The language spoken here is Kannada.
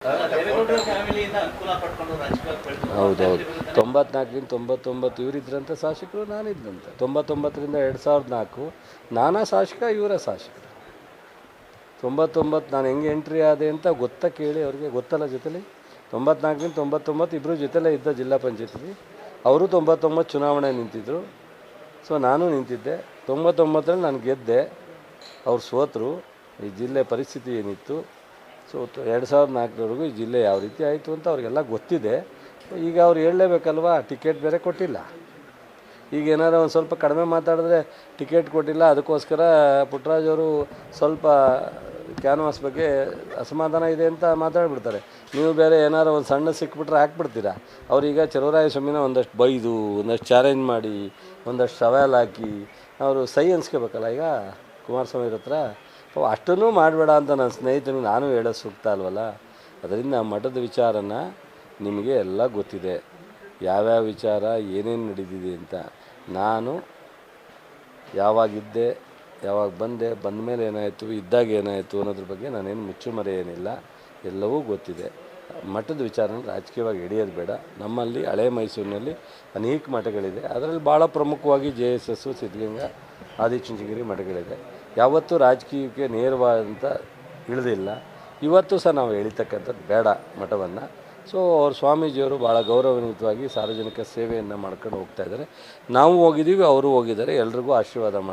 ದೇವೇಗೌಡರ ಫ್ಯಾಮಿಲಿಯಿಂದ ಅನುಕೂಲ ಪಡ್ಕೊಂಡು ರಾಜಕೀಯಕ್ಕೆ ಬೆಳೆದು ಹೌದೌದು 94ರಿಂದ 99 ಇವರಿದ್ರಂಥ ಶಾಸಕರು ನಾನಿದ್ದಂತೆ 99ರಿಂದ 2004 ನಾನಾ ಶಾಸಕ ಇವರ ಶಾಸಕರು 99 ನಾನು ಹೆಂಗೆ ಎಂಟ್ರಿ ಆದೆ ಅಂತ ಗೊತ್ತಾ ಕೇಳಿ ಅವ್ರಿಗೆ ಗೊತ್ತಲ್ಲ ಜೊತೆಲಿ 94ರಿಂದ 99 ಇಬ್ಬರು ಜೊತೆಲೇ ಇದ್ದ ಜಿಲ್ಲಾ ಪಂಚಾಯತಿಲಿ ಅವರು 99 ಚುನಾವಣೆ ನಿಂತಿದ್ದರು. ಸೊ ನಾನು ನಿಂತಿದ್ದೆ 99ರಲ್ಲಿ ನಾನು ಗೆದ್ದೆ, ಅವ್ರು ಸೋತರು. ಈ ಜಿಲ್ಲೆ ಪರಿಸ್ಥಿತಿ ಏನಿತ್ತು, ಸೊ 2004ವರೆಗೂ ಈ ಜಿಲ್ಲೆ ಯಾವ ರೀತಿ ಆಯಿತು ಅಂತ ಅವ್ರಿಗೆಲ್ಲ ಗೊತ್ತಿದೆ. ಈಗ ಅವ್ರು ಹೇಳಲೇಬೇಕಲ್ವಾ, ಟಿಕೆಟ್ ಬೇರೆ ಕೊಟ್ಟಿಲ್ಲ. ಈಗ ಏನಾರು ಒಂದು ಸ್ವಲ್ಪ ಕಡಿಮೆ ಮಾತಾಡಿದ್ರೆ ಟಿಕೆಟ್ ಕೊಟ್ಟಿಲ್ಲ, ಅದಕ್ಕೋಸ್ಕರ ಪುಟ್ಟರಾಜವರು ಸ್ವಲ್ಪ ಕ್ಯಾನ್ವಾಸ್ ಬಗ್ಗೆ ಅಸಮಾಧಾನ ಇದೆ ಅಂತ ಮಾತಾಡ್ಬಿಡ್ತಾರೆ. ನೀವು ಬೇರೆ ಏನಾರು ಒಂದು ಸಣ್ಣ ಸಿಕ್ಬಿಟ್ರೆ ಹಾಕ್ಬಿಡ್ತೀರಾ. ಅವ್ರೀಗ ಚಲುವರಾಯಸ್ವಾಮಿನ ಒಂದಷ್ಟು ಬೈದು, ಒಂದಷ್ಟು ಚಾಲೆಂಜ್ ಮಾಡಿ, ಒಂದಷ್ಟು ಸವಾಲು ಹಾಕಿ ಅವರು ಸೈ ಅನ್ಸ್ಕೋಬೇಕಲ್ಲ. ಈಗ ಕುಮಾರಸ್ವಾಮಿ ಹತ್ರ ಅಷ್ಟನ್ನೂ ಮಾಡಬೇಡ ಅಂತ ನನ್ನ ಸ್ನೇಹಿತನಿಗೆ ನಾನು ಹೇಳೋದು ಸೂಕ್ತ ಅಲ್ವಲ್ಲ. ಅದರಿಂದ ಮಠದ ವಿಚಾರನ ನಿಮಗೆ ಎಲ್ಲ ಗೊತ್ತಿದೆ, ಯಾವ್ಯಾವ ವಿಚಾರ ಏನೇನು ನಡೀತಿದೆ ಅಂತ. ನಾನು ಯಾವಾಗಿದ್ದೆ, ಯಾವಾಗ ಬಂದ ಮೇಲೆ ಏನಾಯಿತು, ಇದ್ದಾಗ ಏನಾಯಿತು ಅನ್ನೋದ್ರ ಬಗ್ಗೆ ನಾನೇನು ಮುಚ್ಚುಮರೆ ಏನಿಲ್ಲ, ಎಲ್ಲವೂ ಗೊತ್ತಿದೆ. ಮಠದ ವಿಚಾರನ ರಾಜಕೀಯವಾಗಿ ಹಿಡಿಯೋದು ಬೇಡ. ನಮ್ಮಲ್ಲಿ ಹಳೆ ಮೈಸೂರಿನಲ್ಲಿ ಅನೇಕ ಮಠಗಳಿದೆ, ಅದರಲ್ಲಿ ಭಾಳ ಪ್ರಮುಖವಾಗಿ JSS, ಸಿದ್ಧಗಂಗಾ, ಆದಿಚುಂಚನಗಿರಿ ಮಠಗಳಿದೆ. ಯಾವತ್ತೂ ರಾಜಕೀಯಕ್ಕೆ ನೇರವಾದಂಥ ಇಳಿದಿಲ್ಲ. ಇವತ್ತು ಸಹ ನಾವು ಎಳಿತಕ್ಕಂಥದ್ದು ಬೇಡ ಮಠವನ್ನು. ಸೊ ಅವ್ರ ಸ್ವಾಮೀಜಿಯವರು ಭಾಳ ಗೌರವಾನ್ವಿತವಾಗಿ ಸಾರ್ವಜನಿಕ ಸೇವೆಯನ್ನು ಮಾಡ್ಕೊಂಡು ಹೋಗ್ತಾಯಿದ್ದಾರೆ. ನಾವು ಹೋಗಿದ್ದೀವಿ, ಅವರು ಹೋಗಿದ್ದಾರೆ. ಎಲ್ರಿಗೂ ಆಶೀರ್ವಾದ ಮಾಡಿ